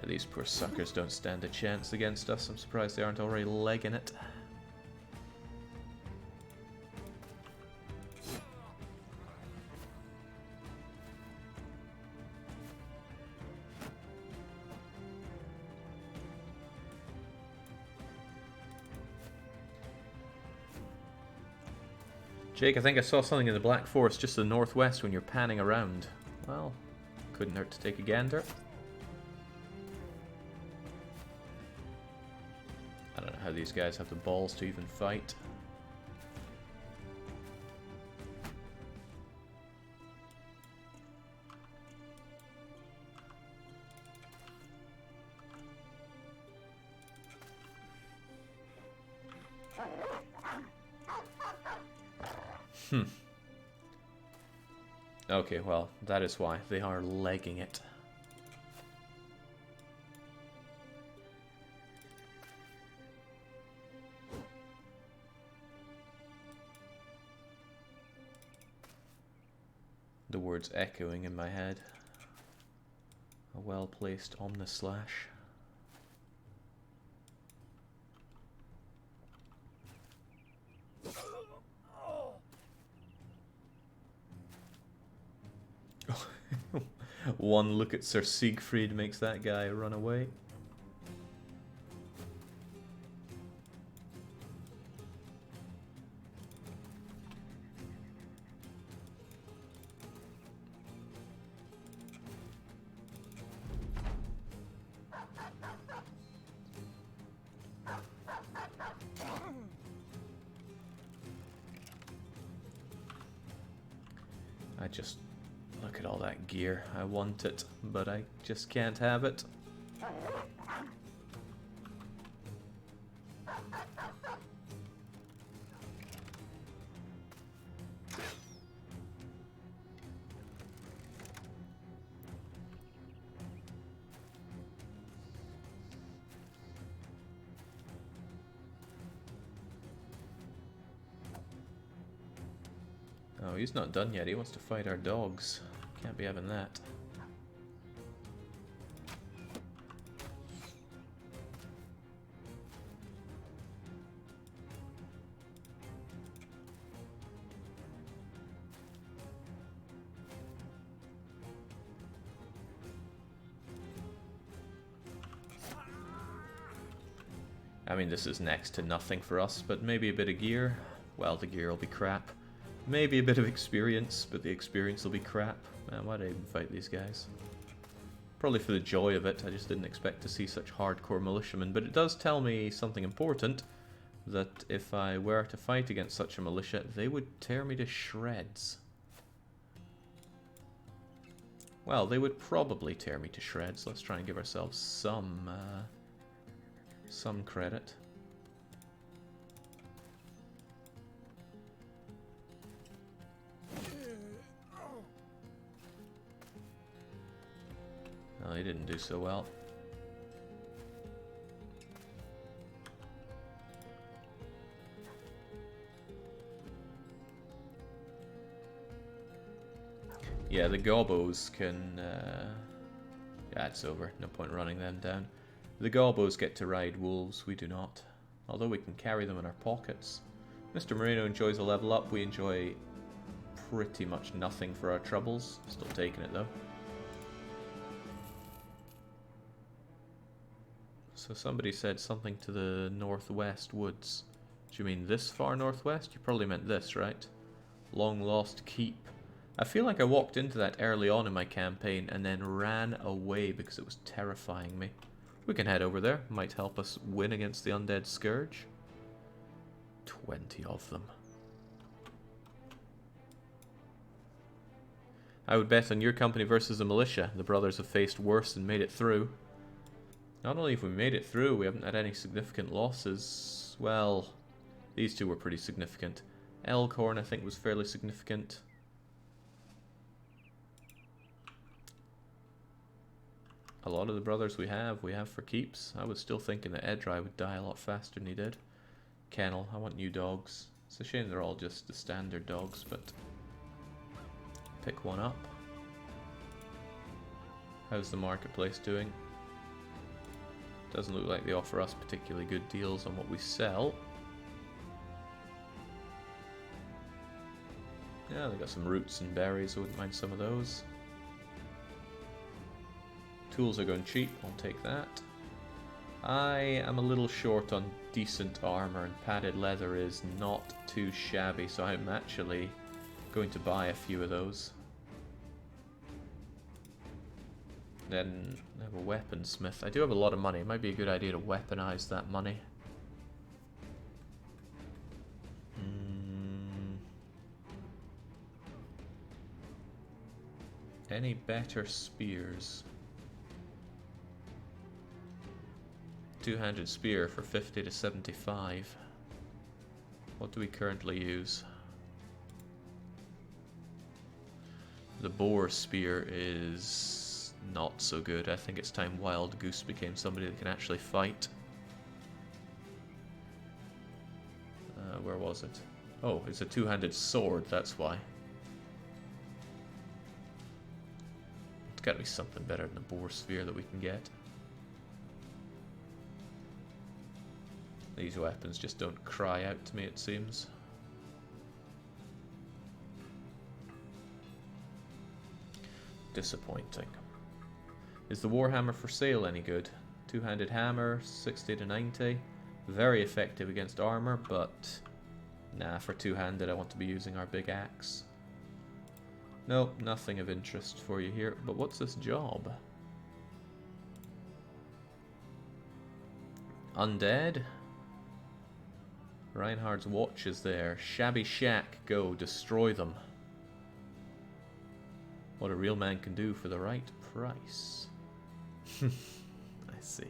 Yeah, these poor suckers don't stand a chance against us. I'm surprised they aren't already legging it. Jake, I think I saw something in the Black Forest just to the northwest when you're panning around. Well, couldn't hurt to take a gander. I don't know how these guys have the balls to even fight. Okay, well, that is why. They are legging it. The words echoing in my head. A well-placed omnislash. One look at Sir Siegfried makes that guy run away. I just... look at all that gear. I want it, but I just can't have it. Oh, he's not done yet. He wants to fight our dogs. Can't be having that. I mean, this is next to nothing for us, but maybe a bit of gear. Well, the gear will be crap. Maybe a bit of experience, but the experience will be crap. Man, why did I even fight these guys? Probably for the joy of it. I just didn't expect to see such hardcore militiamen. But it does tell me something important. That if I were to fight against such a militia, they would tear me to shreds. Well, they would probably tear me to shreds. Let's try and give ourselves some credit. Oh, he didn't do so well. Yeah, the gobos can... yeah, it's over. No point running them down. The gobos get to ride wolves, we do not. Although we can carry them in our pockets. Mr. Moreno enjoys a level up. We enjoy pretty much nothing for our troubles. Still taking it though. So somebody said something to the northwest woods. Do you mean this far northwest? You probably meant this, right? Long lost keep. I feel like I walked into that early on in my campaign and then ran away because it was terrifying me. We can head over there. Might help us win against the undead scourge. 20 of them. I would bet on your company versus the militia. The brothers have faced worse and made it through. Not only have we made it through, we haven't had any significant losses. Well, these two were pretty significant. Elkhorn, I think, was fairly significant. A lot of the brothers we have for keeps. I was still thinking that Edrai would die a lot faster than he did. Kennel, I want new dogs. It's a shame they're all just the standard dogs, but pick one up. How's the marketplace doing? Doesn't look like they offer us particularly good deals on what we sell. Yeah, they got some roots and berries, I wouldn't mind some of those. Tools are going cheap, I'll take that. I am a little short on decent armor, and padded leather is not too shabby, so I'm actually going to buy a few of those. Then I have a weaponsmith. I do have a lot of money. It might be a good idea to weaponize that money. Any better spears? Two-handed spear for 50 to 75. What do we currently use? The boar spear is not so good. I think it's time Wild Goose became somebody that can actually fight. Where was it? Oh, it's a two-handed sword, that's why. It's gotta be something better than the boar spear that we can get. These weapons just don't cry out to me, it seems. Disappointing. Is the Warhammer for sale any good? Two-handed hammer, 60 to 90. Very effective against armor, but nah, for two-handed I want to be using our big axe. Nope, nothing of interest for you here. But what's this job? Undead? Reinhardt's watch is there. Shabby shack, go, destroy them. What a real man can do for the right price. I see.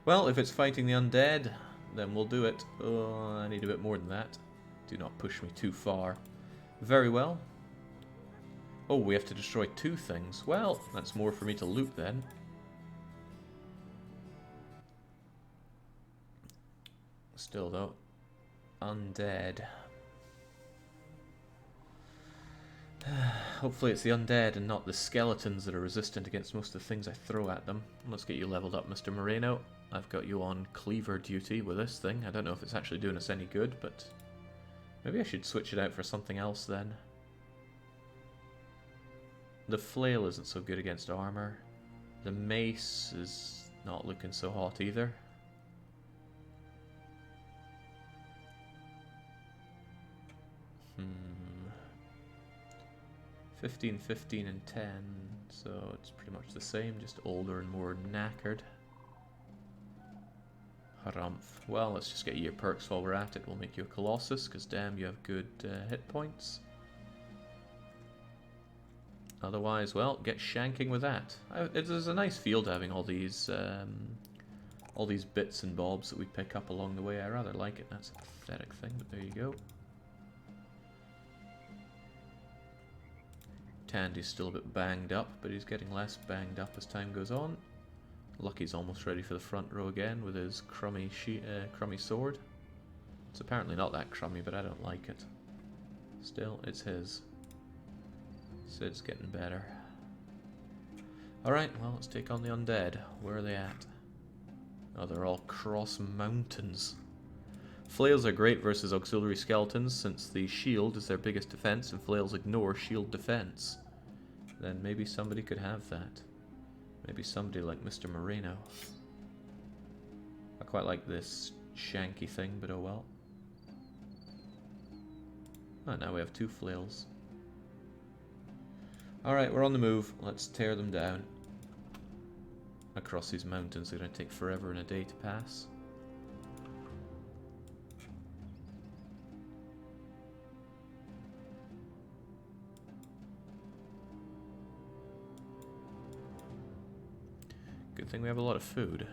Well, if it's fighting the undead, then we'll do it. Oh, I need a bit more than that. Do not push me too far. Very well. Oh, we have to destroy two things. Well, that's more for me to loot then. Still though. Undead. Hopefully it's the undead and not the skeletons that are resistant against most of the things I throw at them. Let's get you leveled up, Mr. Moreno. I've got you on cleaver duty with this thing. I don't know if it's actually doing us any good, but maybe I should switch it out for something else then. The flail isn't so good against armor. The mace is not looking so hot either. 15, 15, and 10, so it's pretty much the same, just older and more knackered. Harumph. Well, let's just get you your perks while we're at it. We'll make you a Colossus, because damn, you have good hit points. Otherwise, well, get shanking with that. It is a nice field having all these bits and bobs that we pick up along the way. I rather like it. That's a pathetic thing, but there you go. Tandy's still a bit banged up, but he's getting less banged up as time goes on. Lucky's almost ready for the front row again with his crummy sword. It's apparently not that crummy, but I don't like it. Still, it's his. Sid's getting better. Alright, well, let's take on the undead. Where are they at? Oh, they're all cross mountains. Flails are great versus auxiliary skeletons, since the shield is their biggest defense and flails ignore shield defense. Then maybe somebody could have that. Maybe somebody like Mr. Moreno. I quite like this shanky thing, but oh well. Oh, now we have two flails. Alright, we're on the move. Let's tear them down. Across these mountains, they're going to take forever and a day to pass. Good thing we have a lot of food.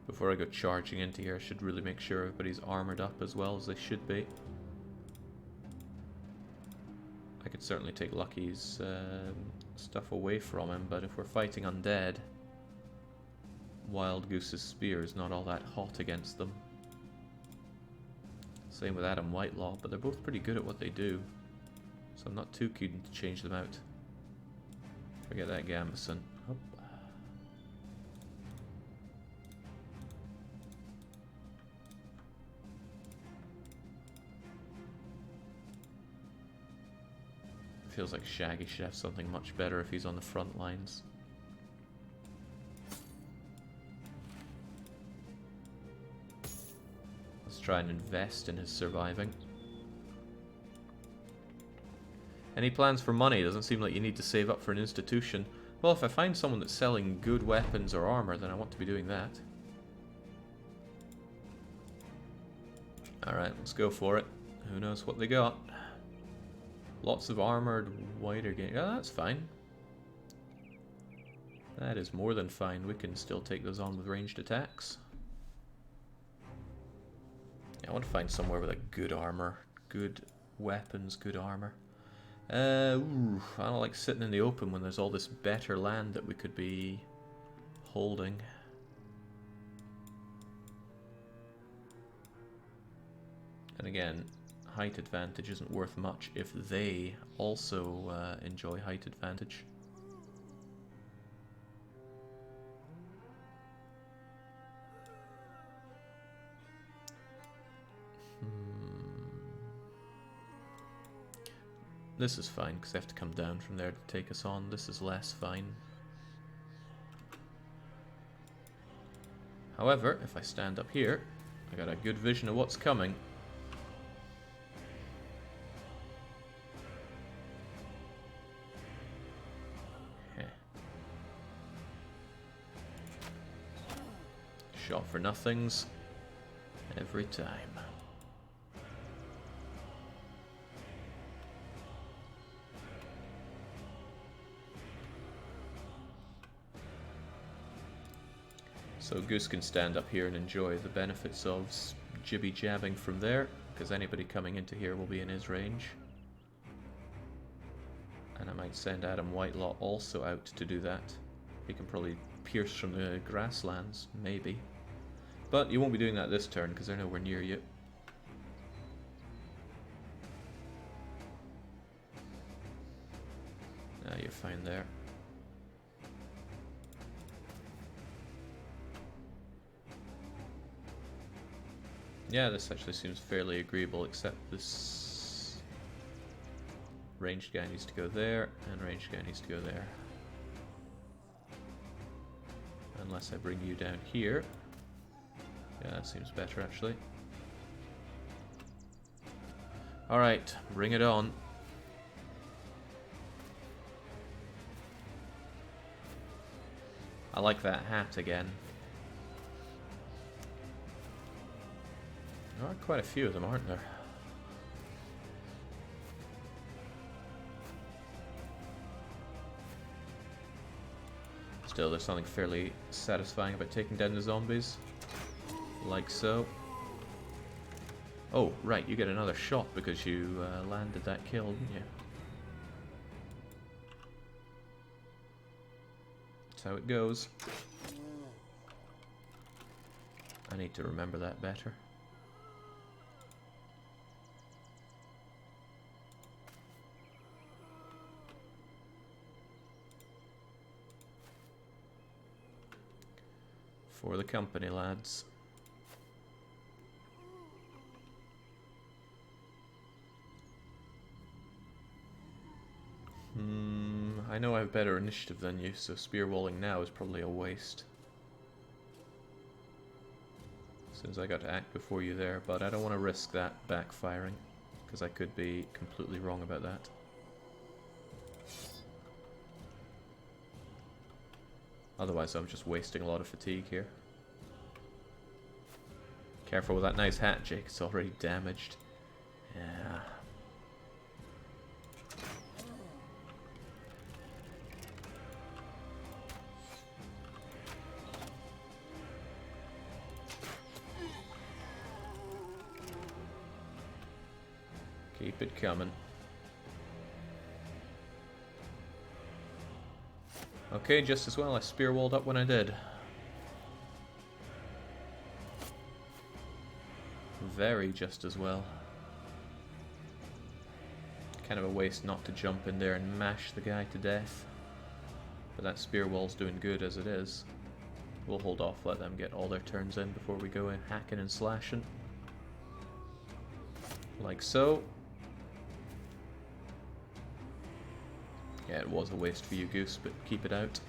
Before I go charging into here, I should really make sure everybody's armored up as well as they should be. I could certainly take Lucky's stuff away from him, but if we're fighting undead, Wild Goose's spear is not all that hot against them. Same with Adam Whitelaw, but they're both pretty good at what they do. So I'm not too keen to change them out. Forget that Gambison. Oh. Feels like Shaggy should have something much better if he's on the front lines. Let's try and invest in his surviving. Any plans for money? Doesn't seem like you need to save up for an institution. Well, if I find someone that's selling good weapons or armor, then I want to be doing that. Alright, let's go for it. Who knows what they got? Lots of armored wider game. Oh, that's fine. That is more than fine. We can still take those on with ranged attacks. Yeah, I want to find somewhere with a good armor, good weapons, good armor. I don't like sitting in the open when there's all this better land that we could be holding. And again, height advantage isn't worth much if they also enjoy height advantage. This is fine, because they have to come down from there to take us on. This is less fine. However, if I stand up here, I got a good vision of what's coming. Shot for nothings every time. So Goose can stand up here and enjoy the benefits of jibby-jabbing from there, because anybody coming into here will be in his range. And I might send Adam Whitelaw also out to do that. He can probably pierce from the grasslands, maybe. But you won't be doing that this turn, because they're nowhere near you. Ah, you're fine there. Yeah, this actually seems fairly agreeable, except this ranged guy needs to go there, and ranged guy needs to go there. Unless I bring you down here. Yeah, that seems better, actually. Alright, bring it on. I like that hat again. There are quite a few of them, aren't there? Still, there's something fairly satisfying about taking down the zombies. Like so. Oh, right, you get another shot because you landed that kill, didn't you? That's how it goes. I need to remember that better. For the company, lads. I know I have better initiative than you, so spear walling now is probably a waste. Since I got to act before you there, but I don't want to risk that backfiring, because I could be completely wrong about that. Otherwise I'm just wasting a lot of fatigue here. Careful with that nice hat, Jake, it's already damaged. Yeah. Keep it coming. Okay, just as well I spear walled up when I did. very just as well. Kind of a waste not to jump in there and mash the guy to death. But that spear wall's doing good as it is. We'll hold off, let them get all their turns in before we go in hacking and slashing. Like so. Yeah, it was a waste for you, Goose, but keep it out.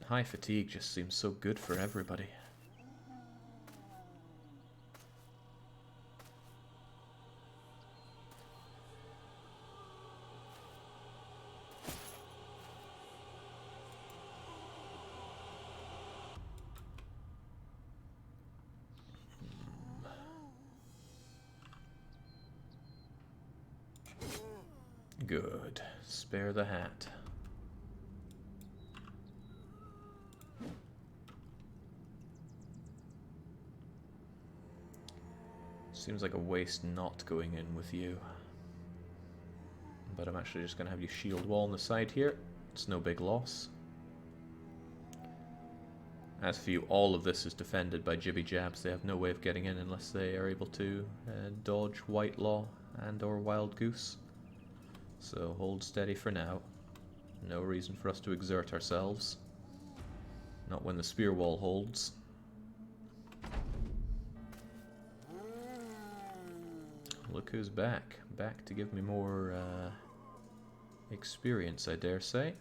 High fatigue just seems so good for everybody. Good. Spare the hat. Seems like a waste not going in with you. But I'm actually just going to have you shield wall on the side here. It's no big loss. As for you, all of this is defended by jibby jabs. They have no way of getting in unless they are able to dodge Whitelaw and or Wild Goose. So hold steady for now. No reason for us to exert ourselves. Not when the spear wall holds. Look who's back. Back to give me more experience, I dare say.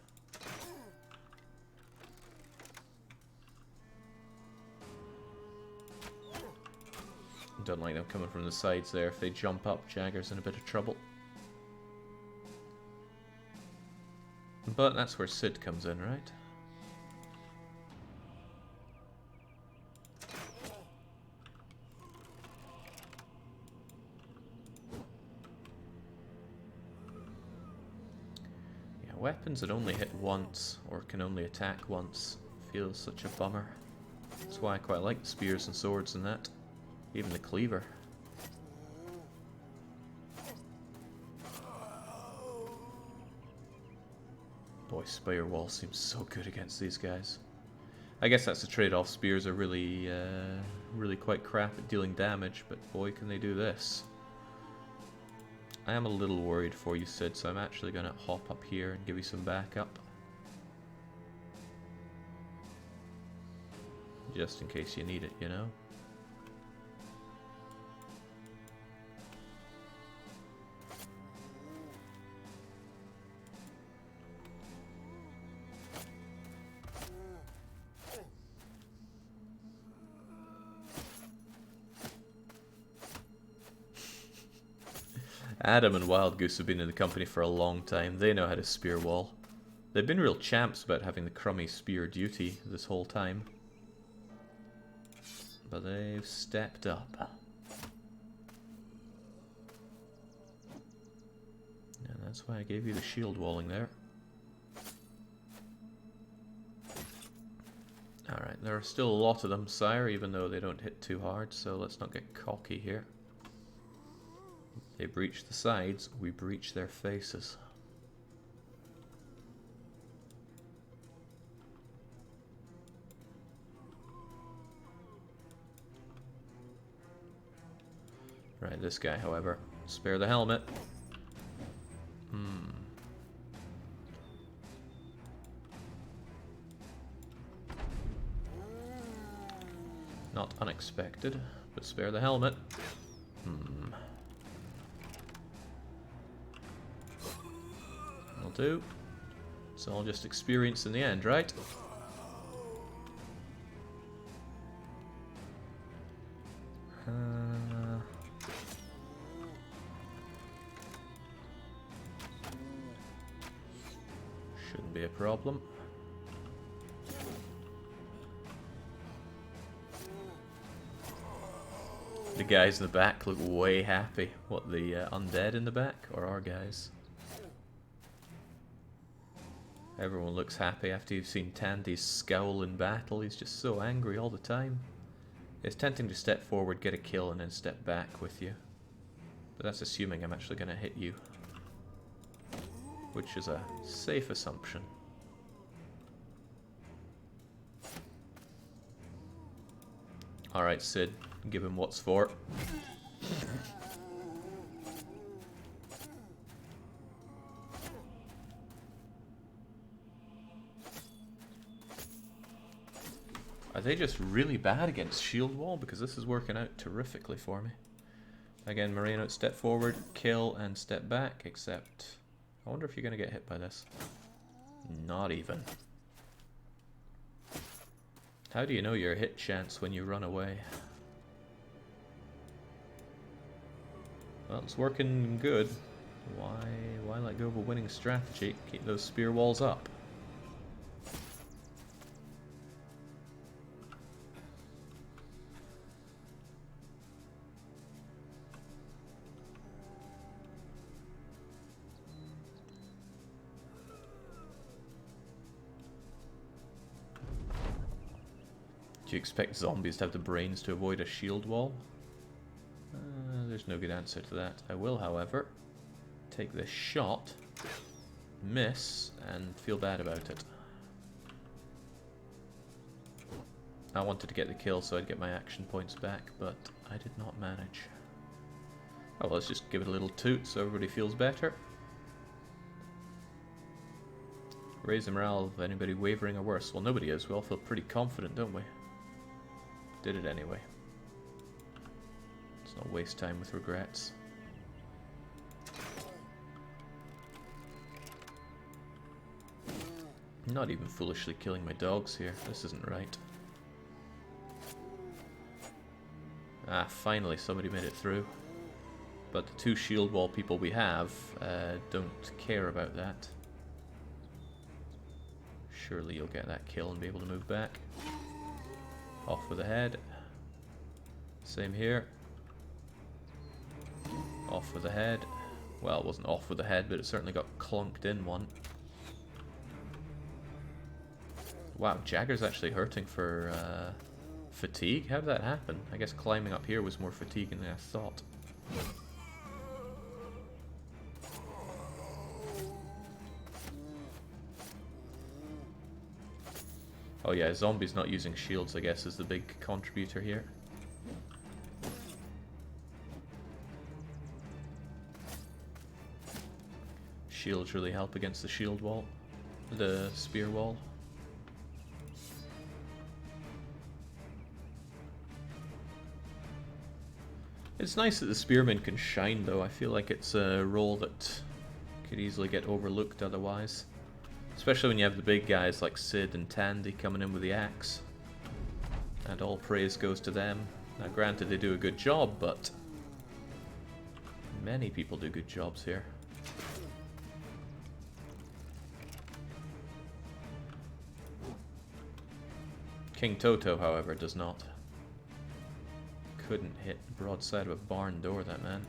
Don't like them coming from the sides there. If they jump up, Jagger's in a bit of trouble. But that's where Sid comes in, right? Yeah, weapons that only hit once, or can only attack once, feels such a bummer. That's why I quite like the spears and swords and that. Even the cleaver. Boy, Spire Wall seems so good against these guys. I guess that's the trade-off. Spears are really, really quite crap at dealing damage, but boy, can they do this. I am a little worried for you, Sid, so I'm actually going to hop up here and give you some backup. Just in case you need it, you know? Adam and Wild Goose have been in the company for a long time. They know how to spear wall. They've been real champs about having the crummy spear duty this whole time. But they've stepped up. And that's why I gave you the shield walling there. Alright, there are still a lot of them, sire, even though they don't hit too hard, so let's not get cocky here. They breach the sides, we breach their faces. Right, this guy, however, spare the helmet. Not unexpected, but spare the helmet. Will do. It's all just experience in the end, right? Shouldn't be a problem. The guys in the back look way happy. What, the undead in the back? Or our guys? Everyone looks happy after you've seen Tandy's scowl in battle. He's just so angry all the time. It's tempting to step forward, get a kill, and then step back with you. But that's assuming I'm actually going to hit you. Which is a safe assumption. Alright, Sid, give him what's for. Are they just really bad against shield wall? Because this is working out terrifically for me. Again, Moreno, step forward, kill, and step back, except... I wonder if you're going to get hit by this. Not even. How do you know your hit chance when you run away? Well, it's working good. Why let go of a winning strategy? Keep those spear walls up. Do you expect zombies to have the brains to avoid a shield wall? There's no good answer to that. I will, however, take this shot, miss, and feel bad about it. I wanted to get the kill so I'd get my action points back, but I did not manage. Oh, well, let's just give it a little toot so everybody feels better. Raise the morale of anybody wavering or worse. Well, nobody is. We all feel pretty confident, don't we? Did it anyway. Let's not waste time with regrets. I'm not even foolishly killing my dogs here. This isn't right. Ah, finally somebody made it through. But the two shield wall people we have don't care about that. Surely you'll get that kill and be able to move back. Off with the head. Same here. Off with the head. Well, it wasn't off with the head, but it certainly got clunked in one. Wow, Jagger's actually hurting for fatigue? How did that happen? I guess climbing up here was more fatiguing than I thought. Oh yeah, zombies not using shields, I guess, is the big contributor here. Shields really help against the shield wall. The spear wall. It's nice that the spearman can shine though. I feel like it's a role that could easily get overlooked otherwise. Especially when you have the big guys like Sid and Tandy coming in with the axe. And all praise goes to them. Now granted they do a good job, but many people do good jobs here. King Toto, however, does not. Couldn't hit the broadside of a barn door, that man.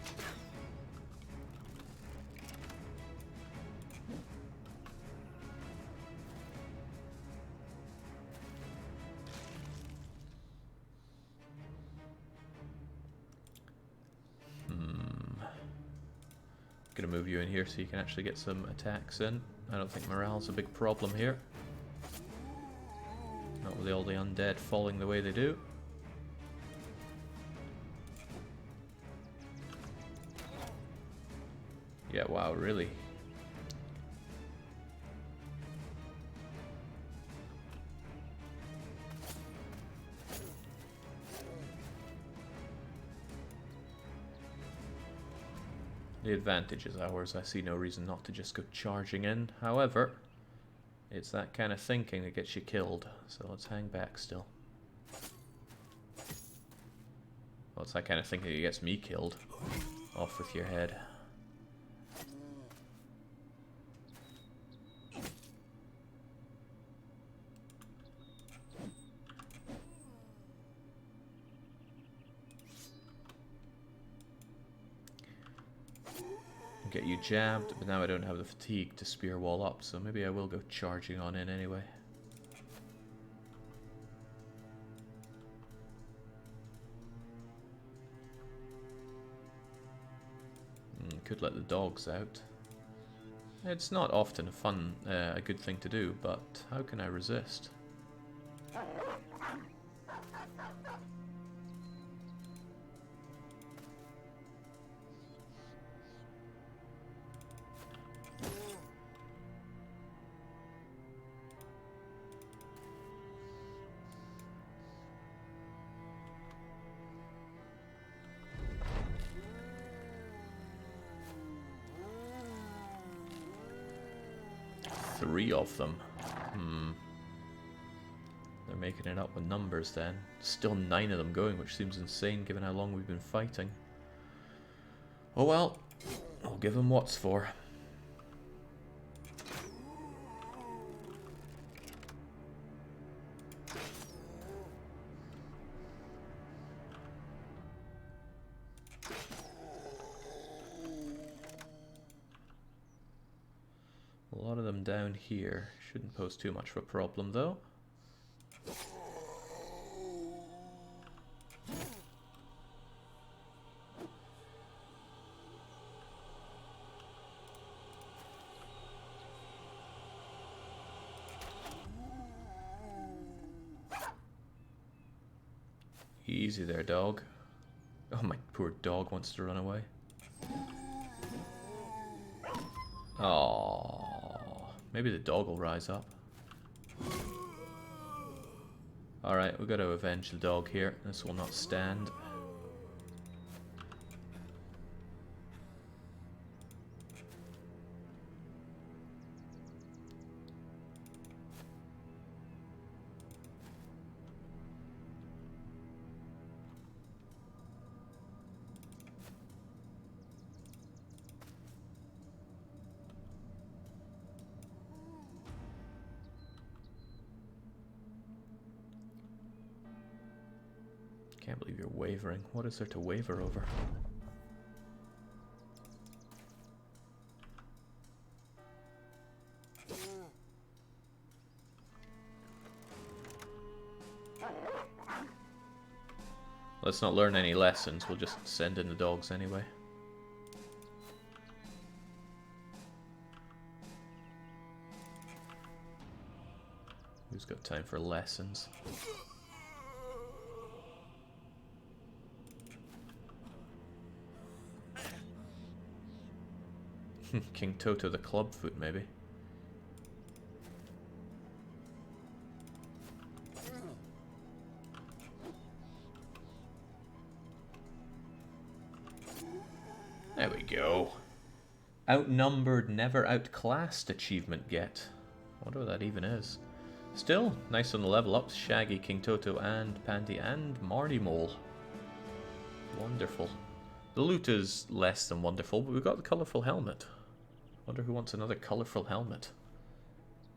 Gonna move you in here so you can actually get some attacks in. I don't think morale's a big problem here. Not with all the undead falling the way they do. Yeah, wow, really? The advantage is ours. I see no reason not to just go charging in. However, it's that kind of thinking that gets you killed. So let's hang back still. Well, it's that kind of thinking that gets me killed. Off with your head. Get you jabbed, but now I don't have the fatigue to spear wall up, so maybe I will go charging on in anyway. Could let the dogs out. It's not often a good thing to do, but how can I resist? 3 of them. They're making it up with numbers then. Still 9 of them going, which seems insane given how long we've been fighting. Oh well, I'll give them what's for. A lot of them down here. Shouldn't pose too much of a problem though. Easy there, dog. Oh, my poor dog wants to run away. Oh, maybe the dog will rise up. Alright, we've got to avenge the dog here. This will not stand. Can't believe you're wavering. What is there to waver over? Let's not learn any lessons, we'll just send in the dogs anyway. Who's got time for lessons? King Toto the clubfoot, maybe. There we go. Outnumbered, never outclassed achievement get. I wonder what that even is. Still, nice on the level ups. Shaggy, King Toto, and Pandy, and Marty Mole. Wonderful. The loot is less than wonderful, but we've got the colourful helmet. Wonder who wants another colourful helmet.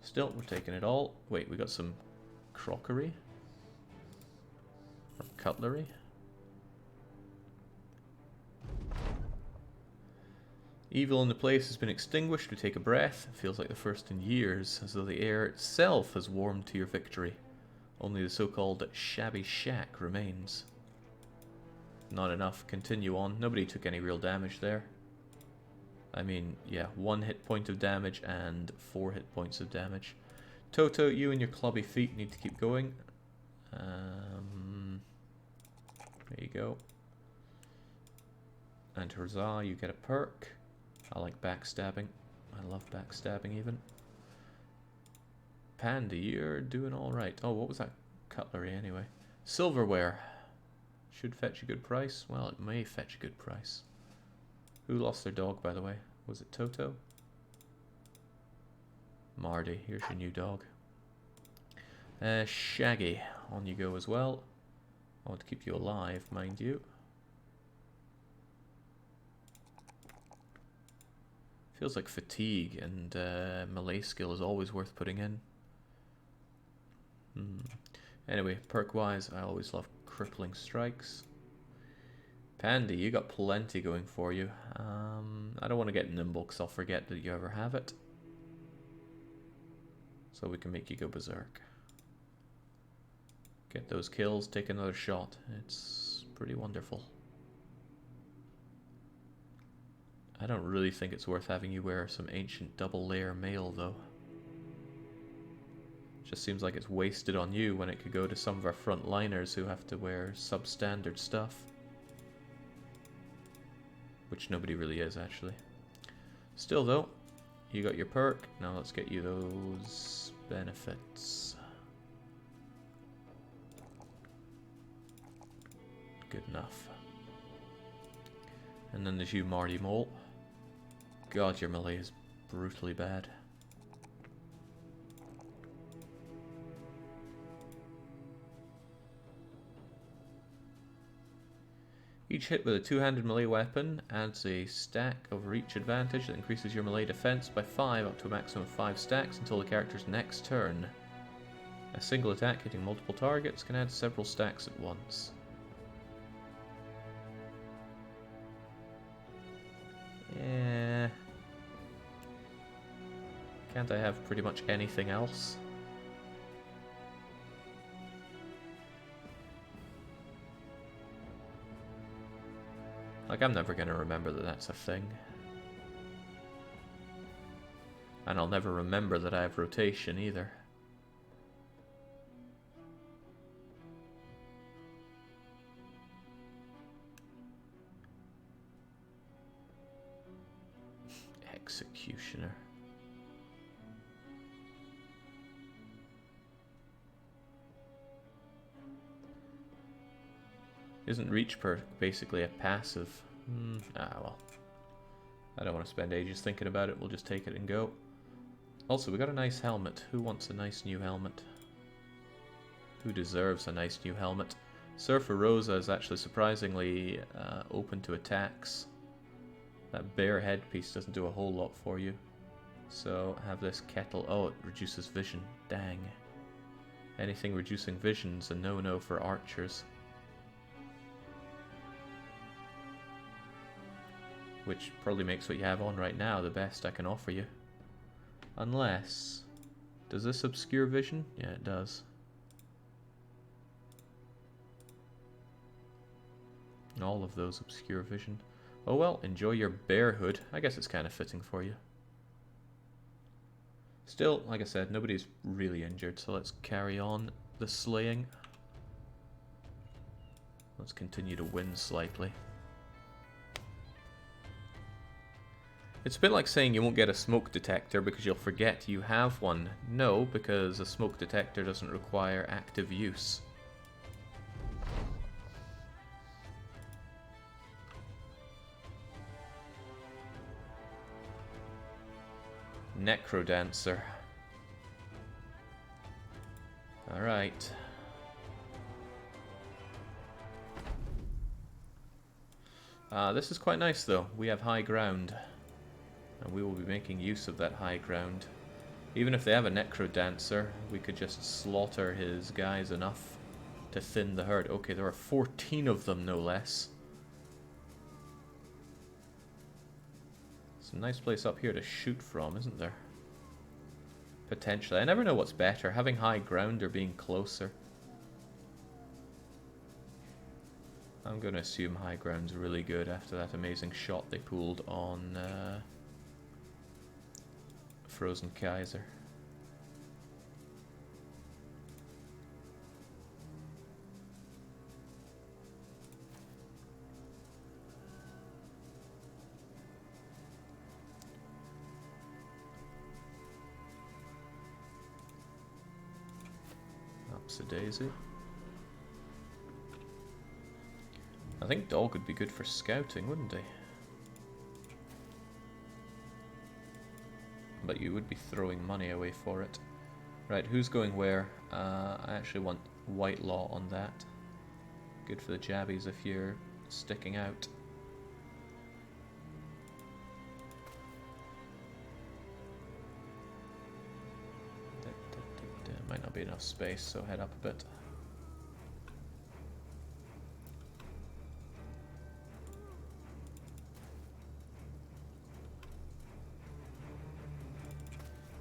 Still, we're taking it all. Wait, we got some crockery? Or cutlery? Evil in the place has been extinguished. We take a breath. It feels like the first in years, as though the air itself has warmed to your victory. Only the so-called shabby shack remains. Not enough. Continue on. Nobody took any real damage there. I mean, yeah, 1 hit point of damage and 4 hit points of damage. Toto, you and your clubby feet need to keep going. There you go. And Huzzah, you get a perk. I like backstabbing. I love backstabbing even. Pandy, you're doing alright. Oh, what was that cutlery anyway? Silverware. Should fetch a good price. Well, it may fetch a good price. Who lost their dog, by the way? Was it Toto? Marty, here's your new dog. Shaggy, on you go as well. I want to keep you alive, mind you. Feels like fatigue and melee skill is always worth putting in. Anyway, perk-wise, I always love crippling strikes. Pandy, you got plenty going for you. I don't want to get nimble because I'll forget that you ever have it. So we can make you go berserk. Get those kills, take another shot. It's pretty wonderful. I don't really think it's worth having you wear some ancient double layer mail though. Just seems like it's wasted on you when it could go to some of our frontliners who have to wear substandard stuff. Which nobody really is, actually. Still, though, you got your perk. Now let's get you those benefits. Good enough. And then there's you, Marty Mole. God, your melee is brutally bad. Each hit with a two-handed melee weapon adds a stack of reach advantage that increases your melee defense by 5 up to a maximum of 5 stacks until the character's next turn. A single attack hitting multiple targets can add several stacks at once. Yeah. Can't I have pretty much anything else? Like, I'm never gonna remember that that's a thing. And I'll never remember that I have rotation either. Executioner. Isn't reach perk basically a passive? Well. I don't want to spend ages thinking about it, we'll just take it and go. Also, we got a nice helmet. Who wants a nice new helmet? Who deserves a nice new helmet? Surfer Rosa is actually surprisingly open to attacks. That bear headpiece doesn't do a whole lot for you. So, have this kettle. Oh, it reduces vision. Dang. Anything reducing vision's a no-no for archers. Which probably makes what you have on right now the best I can offer you. Unless... Does this obscure vision? Yeah, it does. All of those obscure vision. Oh well, enjoy your bearhood. I guess it's kind of fitting for you. Still, like I said, nobody's really injured, so let's carry on the slaying. Let's continue to win slightly. It's a bit like saying you won't get a smoke detector because you'll forget you have one. No, because a smoke detector doesn't require active use. Necrodancer. Alright. This is quite nice though. We have high ground. And we will be making use of that high ground. Even if they have a Necrodancer, we could just slaughter his guys enough to thin the herd. Okay, there are 14 of them, no less. It's a nice place up here to shoot from, isn't there? Potentially. I never know what's better, having high ground or being closer. I'm going to assume high ground's really good after that amazing shot they pulled on... Frozen Kaiser. Ups a daisy. I think dog would be good for scouting, wouldn't he? But you would be throwing money away for it. Right, who's going where? I actually want Whitelaw on that. Good for the jabbies if you're sticking out. Might not be enough space, so head up a bit.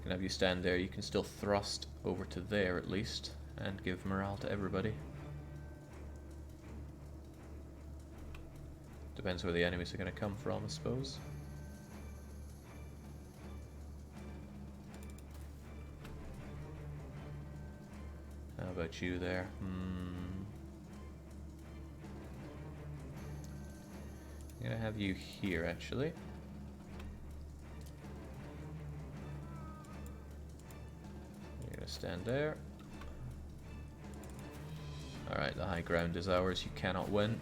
Can have you stand there, you can still thrust over to there at least, and give morale to everybody. Depends where the enemies are going to come from, I suppose. How about you there? I'm going to have you here, actually. Stand there. Alright, the high ground is ours. You cannot win.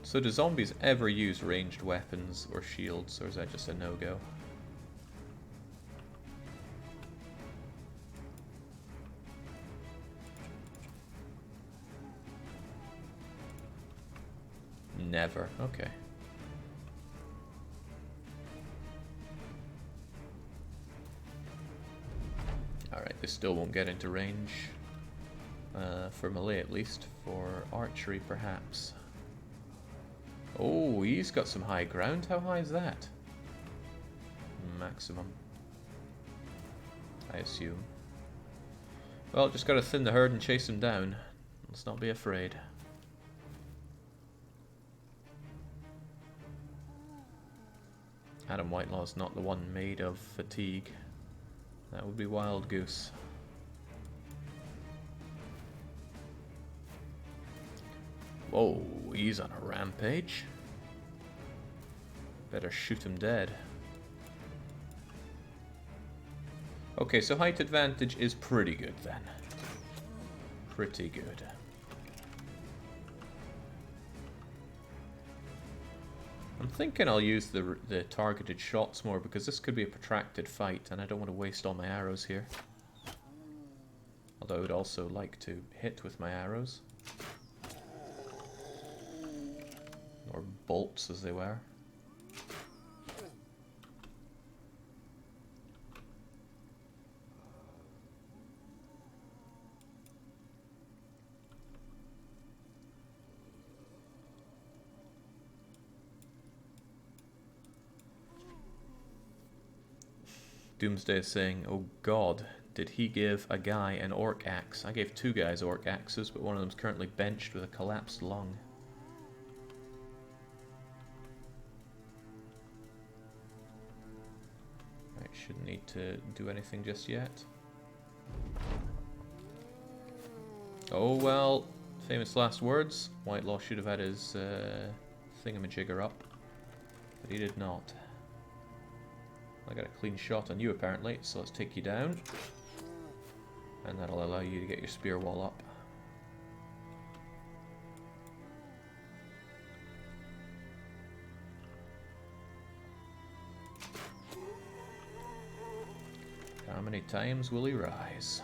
So do zombies ever use ranged weapons or shields, or is that just a no-go? Never. Okay. Alright, they still won't get into range. For melee at least. For archery perhaps. Oh, he's got some high ground. How high is that? Maximum, I assume. Well, just gotta thin the herd and chase him down. Let's not be afraid. Adam Whitelaw's not the one made of fatigue. That would be Wild Goose. Whoa, he's on a rampage. Better shoot him dead. Okay, so height advantage is pretty good then. Pretty good. I'm thinking I'll use the targeted shots more because this could be a protracted fight and I don't want to waste all my arrows here. Although I would also like to hit with my arrows. Or bolts as they were. Doomsday is saying, oh god, did he give a guy an orc axe? I gave two guys orc axes, but one of them's currently benched with a collapsed lung. Right, shouldn't need to do anything just yet. Oh well, famous last words. Whitelaw should have had his thingamajigger up, but he did not. I got a clean shot on you apparently, so let's take you down. And that'll allow you to get your spear wall up. How many times will he rise?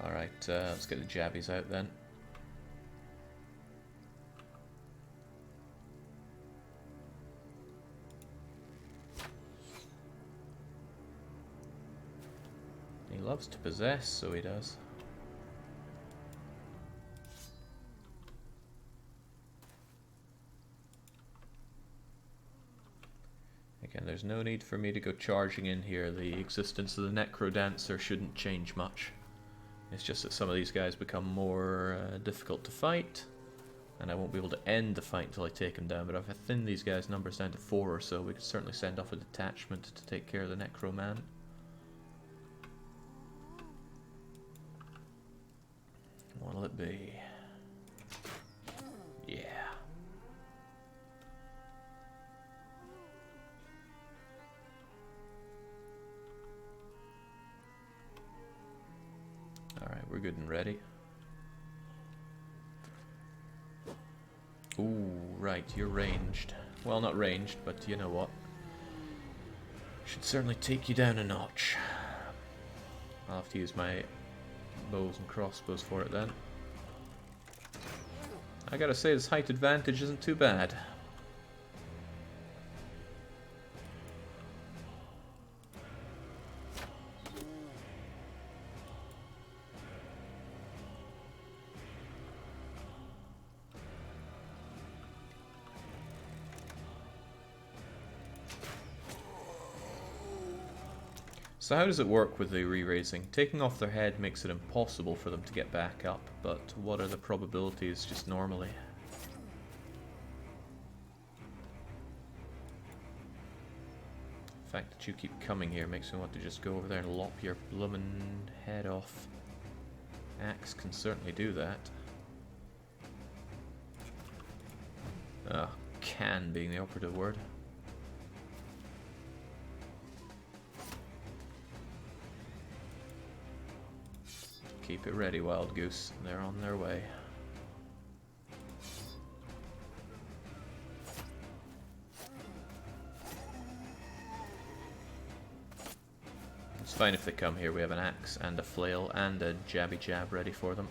Alright, let's get the jabbies out then. He loves to possess, so he does. Again, there's no need for me to go charging in here. The existence of the Necrodancer shouldn't change much. It's just that some of these guys become more difficult to fight, and I won't be able to end the fight until I take them down. But if I thin these guys' numbers down to 4 or so, we could certainly send off a detachment to take care of the Necroman. What'll it be? Yeah. Alright, we're good and ready. Ooh, right, you're ranged. Well, not ranged, but you know what? Should certainly take you down a notch. I'll have to use my bows and crossbows for it then. I gotta say, this height advantage isn't too bad. So how does it work with the re-raising? Taking off their head makes it impossible for them to get back up, but what are the probabilities just normally? The fact that you keep coming here makes me want to just go over there and lop your bloomin' head off. Axe can certainly do that. Can being the operative word. Keep it ready, Wild Goose. They're on their way. It's fine if they come here. We have an axe and a flail and a jabby jab ready for them.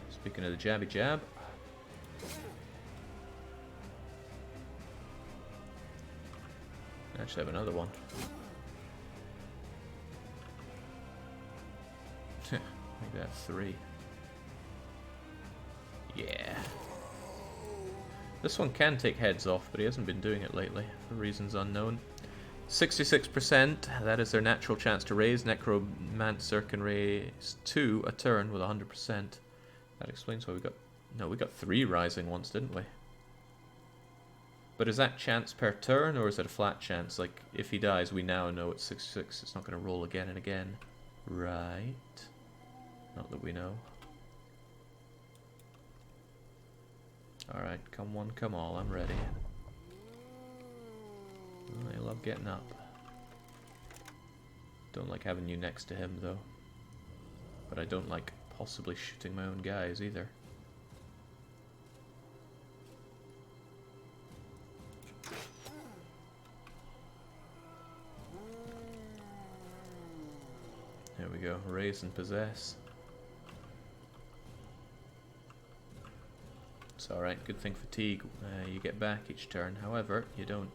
Just Speaking of the jabby jab. I actually have another one. Maybe I have 3. Yeah. This one can take heads off, but he hasn't been doing it lately, for reasons unknown. 66%, that is their natural chance to raise. Necromancer can raise 2 a turn with 100%. That explains why we got... No, we got 3 rising once, didn't we? But is that chance per turn, or is it a flat chance? Like, if he dies, we now know it's 66. It's not going to roll again and again. Right. Not that we know. Alright, come one, come all. I'm ready. I love getting up. Don't like having you next to him, though. But I don't like possibly shooting my own guys, either. There we go. Raise and possess. It's alright. Good thing fatigue. You get back each turn. However, you don't...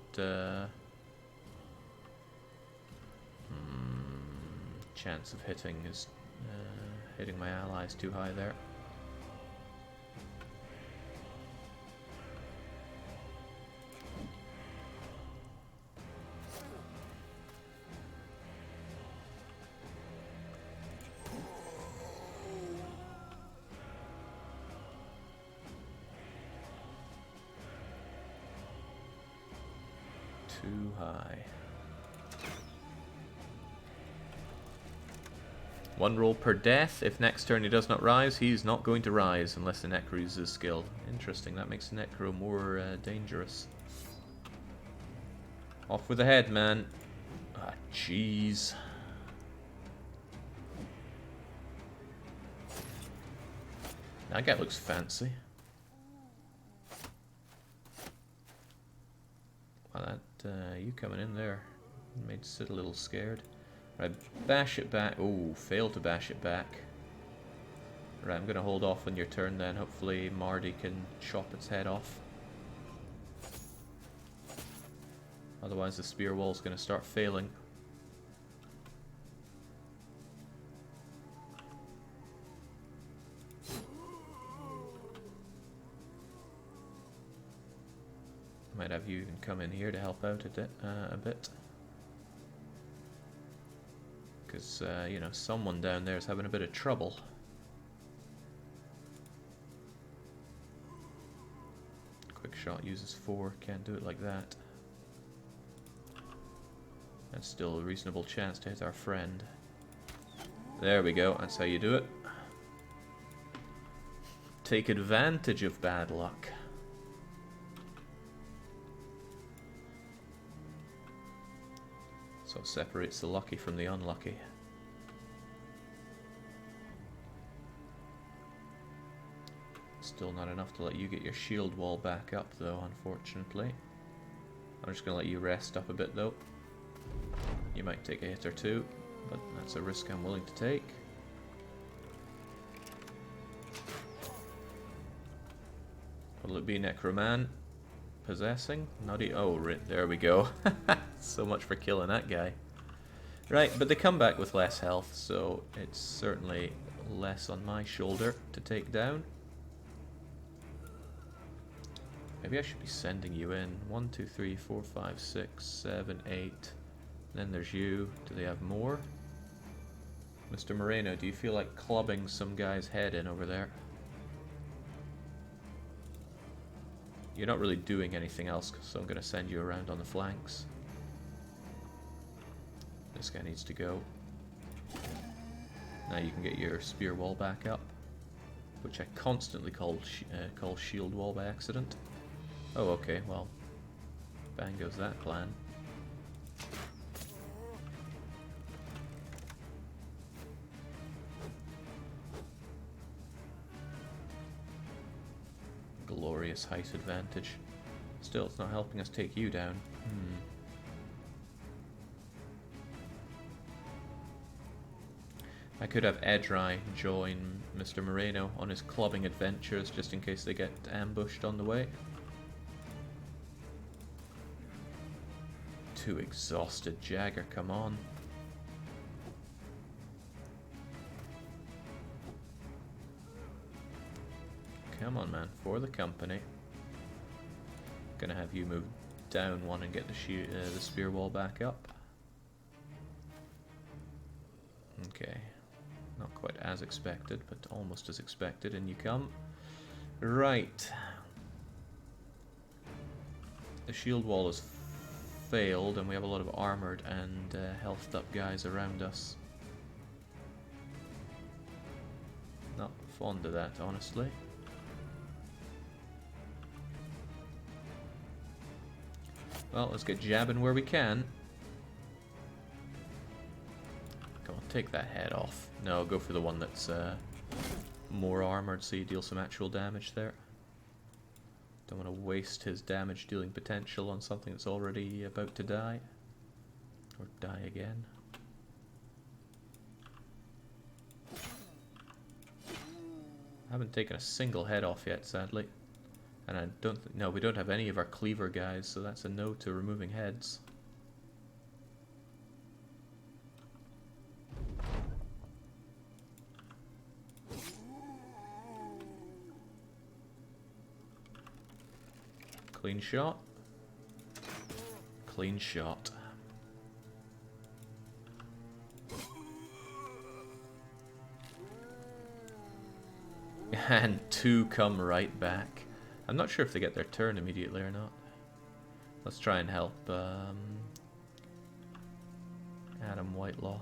chance of hitting is... hitting my allies too high there. Too high. 1 roll per death. If next turn he does not rise, he's not going to rise unless the Necro uses his skill. Interesting, that makes the Necro more dangerous. Off with the head, man. Ah, jeez. That guy looks fancy. Wow, that, you coming in there made Sid a little scared. Right, bash it back. Oh, failed to bash it back. Right, I'm going to hold off on your turn then. Hopefully Marty can chop its head off. Otherwise the spear wall's going to start failing. Might have you even come in here to help out a bit. Because, you know, someone down there is having a bit of trouble. Quick shot uses 4, can't do it like that. That's still a reasonable chance to hit our friend. There we go, that's how you do it. Take advantage of bad luck. So it separates the lucky from the unlucky. Still not enough to let you get your shield wall back up though, unfortunately. I'm just going to let you rest up a bit though. You might take a hit or 2, but that's a risk I'm willing to take. Will it be Necroman? Possessing? Oh, right, there we go. So much for killing that guy. Right, but they come back with less health, so it's certainly less on my shoulder to take down. Maybe I should be sending you in. 1, 2, 3, 4, 5, 6, 7, 8. Then there's you. Do they have more? Mr. Moreno, do you feel like clubbing some guy's head in over there? You're not really doing anything else, so I'm going to send you around on the flanks. This guy needs to go. Now you can get your spear wall back up, which I constantly call shield wall by accident. Oh, okay, well, bang goes that plan. Glorious height advantage. Still, it's not helping us take you down. I could have Edrai join Mr. Moreno on his clubbing adventures just in case they get ambushed on the way. Too exhausted, Jagger, come on. Come on, man, for the company. Gonna have you move down one and get the spear wall back up. Okay. Not quite as expected, but almost as expected, and you come. Right. The shield wall has failed, and we have a lot of armored and healthed up guys around us. Not fond of that, honestly. Well, let's get jabbing where we can. Come on, take that head off. No, go for the one that's more armored so you deal some actual damage there. Don't want to waste his damage dealing potential on something that's already about to die. Or die again. I haven't taken a single head off yet, sadly. And I don't no, we don't have any of our cleaver guys, so that's a no to removing heads. Clean shot. Clean shot. And two come right back. I'm not sure if they get their turn immediately or not. Let's try and help Adam Whitelaw.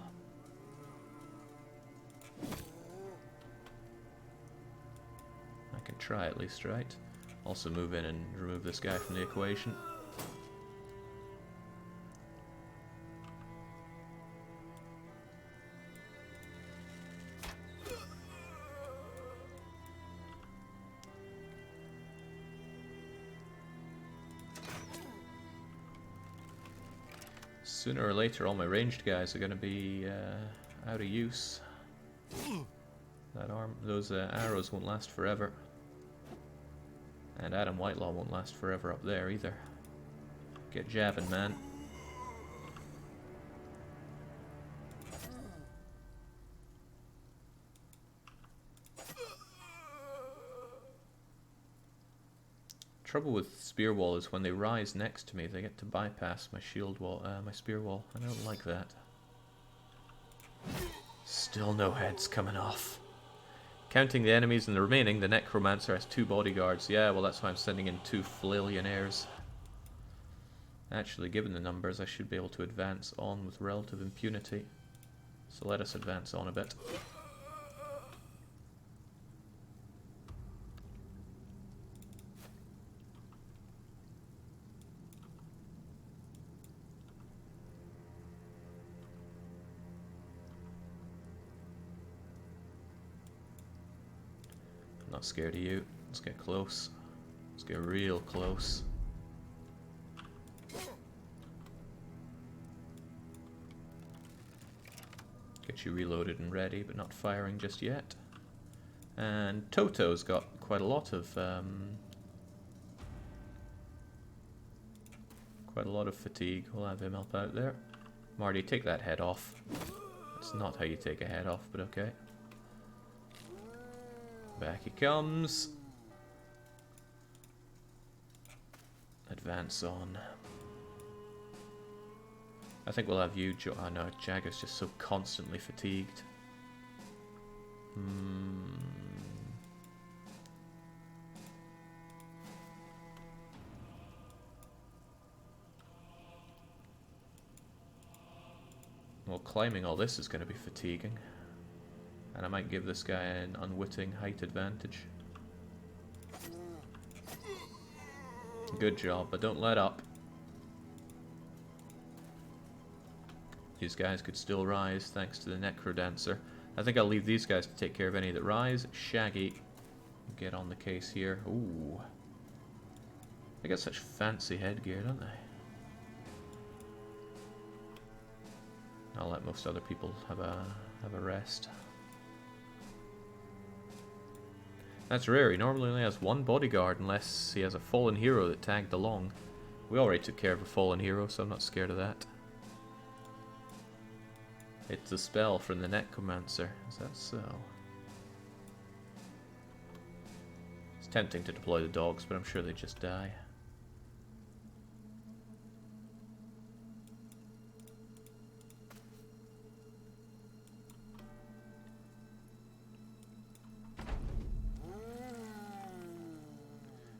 I can try at least, right? Also move in and remove this guy from the equation. Sooner or later, all my ranged guys are going to be out of use. Those arrows won't last forever, and Adam Whitelaw won't last forever up there either. Get jabbing, man. Trouble with spear wall is when they rise next to me, they get to bypass my shield wall, my spear wall. I don't like that. Still no heads coming off. Counting the enemies and the remaining, the necromancer has 2 bodyguards. Yeah, well, that's why I'm sending in 2 flaillionaires. Actually, given the numbers, I should be able to advance on with relative impunity. So let us advance on a bit. Not scared of you. Let's get close. Let's get real close. Get you reloaded and ready, but not firing just yet. And Toto's got quite a lot of fatigue. We'll have him help out there. Marty, take that head off. That's not how you take a head off, but okay. Back he comes. Advance on. I think we'll have you, oh no, Jagger's just so constantly fatigued. Well, climbing all this is going to be fatiguing. And I might give this guy an unwitting height advantage. Good job, but don't let up. These guys could still rise thanks to the Necrodancer. I think I'll leave these guys to take care of any that rise. Shaggy, get on the case here. Ooh. They got such fancy headgear, don't they? I'll let most other people have a rest. That's rare. He normally only has one bodyguard unless he has a fallen hero that tagged along. We already took care of a fallen hero, so I'm not scared of that. It's a spell from the Necromancer. Is that so? It's tempting to deploy the dogs, but I'm sure they just die.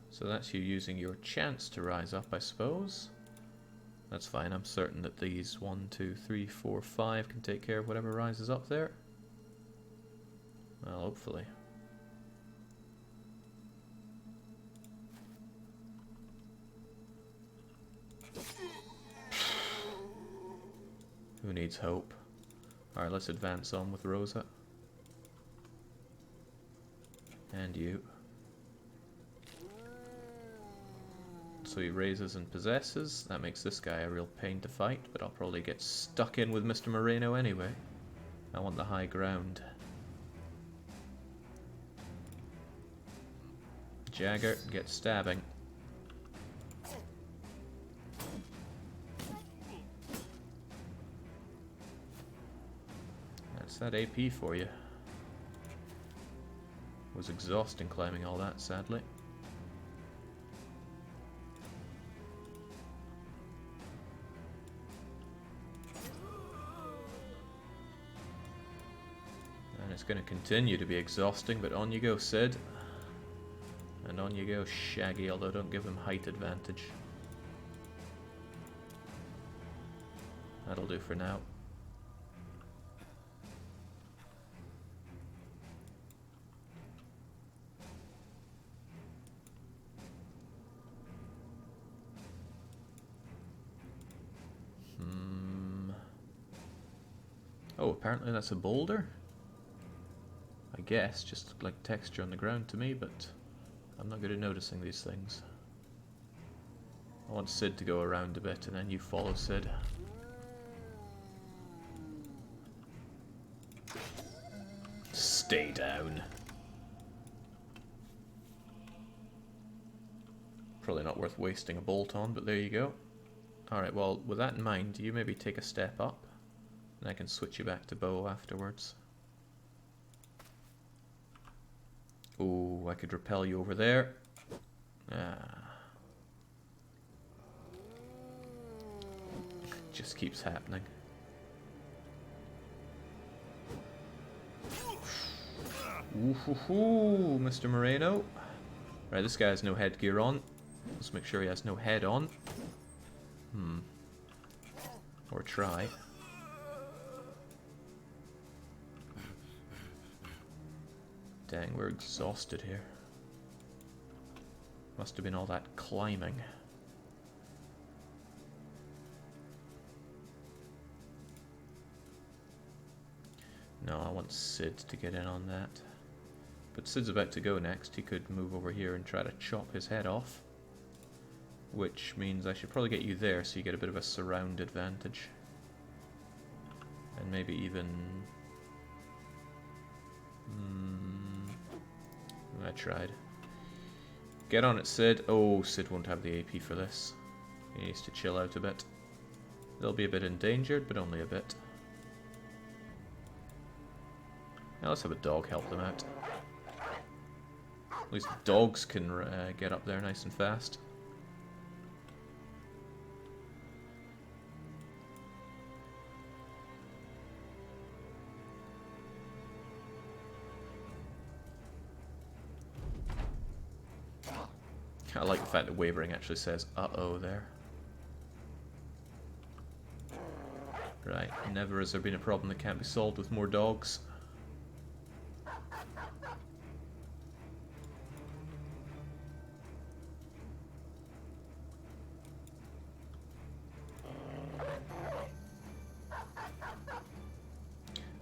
So that's you using your chance to rise up, I suppose. That's fine, I'm certain that these 1, 2, 3, 4, 5 can take care of whatever rises up there. Well, hopefully. Who needs hope? Alright, let's advance on with Rosa. And you. So he raises and possesses. That makes this guy a real pain to fight, but I'll probably get stuck in with Mr. Moreno anyway. I want the high ground. Jagger, get stabbing. That's that AP for you. It was exhausting climbing all that, sadly. It's going to continue to be exhausting, but on you go, Sid. And on you go, Shaggy, although don't give him height advantage. That'll do for now. Oh, apparently that's a boulder? I guess, just looked like texture on the ground to me, but I'm not good at noticing these things. I want Sid to go around a bit, and then you follow Sid. Stay down. Probably not worth wasting a bolt on, but there you go. Alright, well, with that in mind, you maybe take a step up, and I can switch you back to bow afterwards. Oh, I could repel you over there. Just keeps happening. Ooh, Mr. Moreno. Right, this guy has no headgear on. Let's make sure he has no head on. Or try. Dang, we're exhausted here. Must have been all that climbing. No, I want Sid to get in on that. But Sid's about to go next. He could move over here and try to chop his head off. Which means I should probably get you there so you get a bit of a surround advantage. And maybe even... I tried. Get on it, Sid. Oh, Sid won't have the AP for this. He needs to chill out a bit. They'll be a bit endangered, but only a bit. Now let's have a dog help them out. At least dogs can get up there nice and fast. I like the fact that wavering actually says uh-oh there. Right, never has there been a problem that can't be solved with more dogs.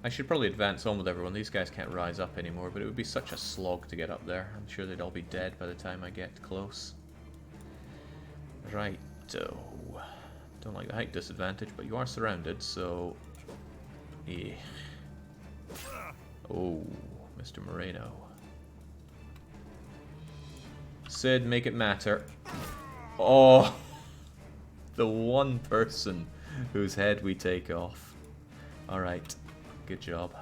I should probably advance on with everyone. These guys can't rise up anymore, but it would be such a slog to get up there. I'm sure they'd all be dead by the time I get close. Right-o. Don't like the height disadvantage, but you are surrounded, so... Oh, Mr. Moreno. Sid, make it matter. Oh, the one person whose head we take off. Alright, good job.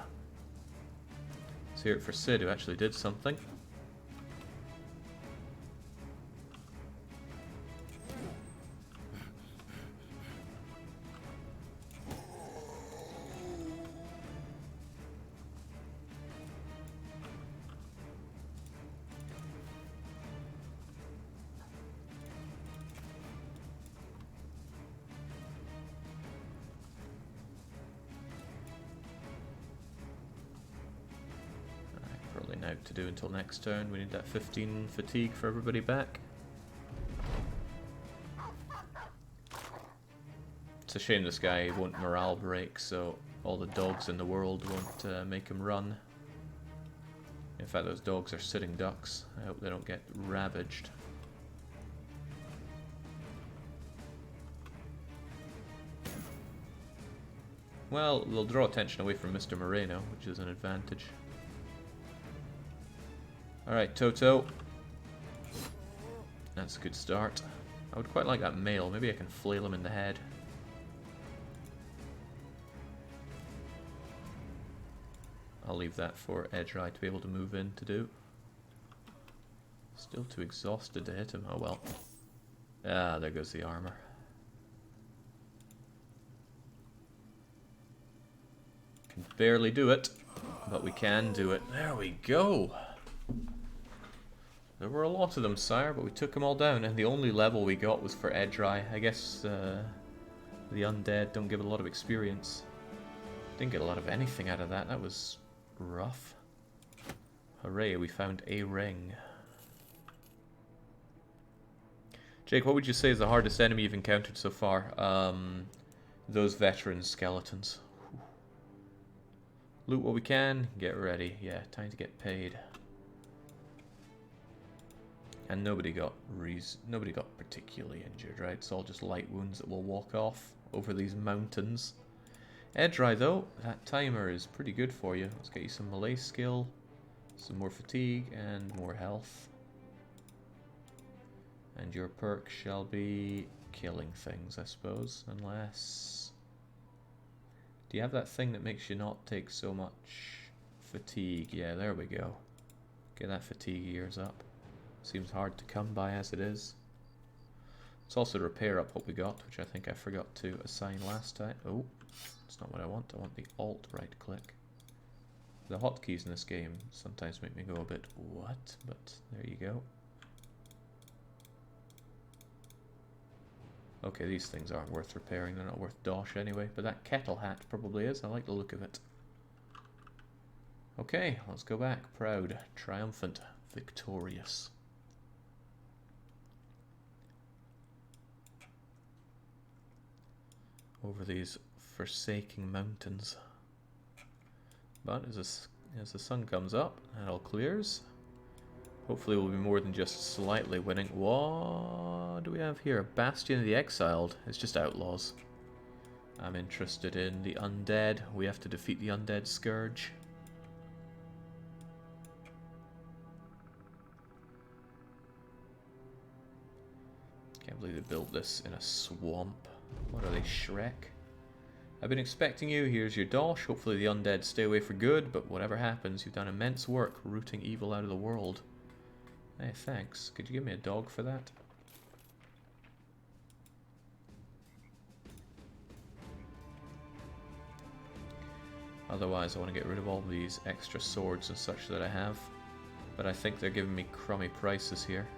Let's hear it for Sid, who actually did something. Out to do until next turn. We need that 15 fatigue for everybody back. It's a shame this guy won't morale break, so all the dogs in the world won't make him run. In fact, those dogs are sitting ducks. I hope they don't get ravaged. Well, they'll draw attention away from Mr. Moreno, which is an advantage. Alright, Toto. That's a good start. I would quite like that male. Maybe I can flail him in the head. I'll leave that for Edgeye to be able to move in to do. Still too exhausted to hit him. Oh well. Ah, there goes the armor. Can barely do it, but we can do it. There we go. There were a lot of them, sire, but we took them all down, and the only level we got was for Edgeye. I guess the undead don't give a lot of experience. Didn't get a lot of anything out of that. That was rough. Hooray, we found a ring. Jake, what would you say is the hardest enemy you've encountered so far? Those veteran skeletons. Loot what we can, get ready. Yeah, time to get paid. And nobody got particularly injured, right? It's all just light wounds that will walk off over these mountains. Edgeye, though, that timer is pretty good for you. Let's get you some melee skill, some more fatigue, and more health. And your perk shall be killing things, I suppose, unless... Do you have that thing that makes you not take so much fatigue? Yeah, there we go. Get that fatigue years up. Seems hard to come by as it is. Let's also repair up what we got, which I think I forgot to assign last time. Oh, that's not what I want. I want the alt right click. The hotkeys in this game sometimes make me go a bit, what? But there you go. Okay, these things aren't worth repairing. They're not worth dosh anyway. But that kettle hat probably is. I like the look of it. Okay, let's go back. Proud, triumphant, victorious. Over these forsaking mountains. But as the sun comes up and it all clears, hopefully we'll be more than just slightly winning. What do we have here? Bastion of the Exiled. It's just outlaws. I'm interested in the undead. We have to defeat the undead scourge. Can't believe they built this in a swamp. What are they, Shrek? I've been expecting you. Here's your dosh. Hopefully the undead stay away for good, but whatever happens, you've done immense work rooting evil out of the world. Hey, thanks. Could you give me a dog for that? Otherwise, I want to get rid of all these extra swords and such that I have. But I think they're giving me crummy prices here.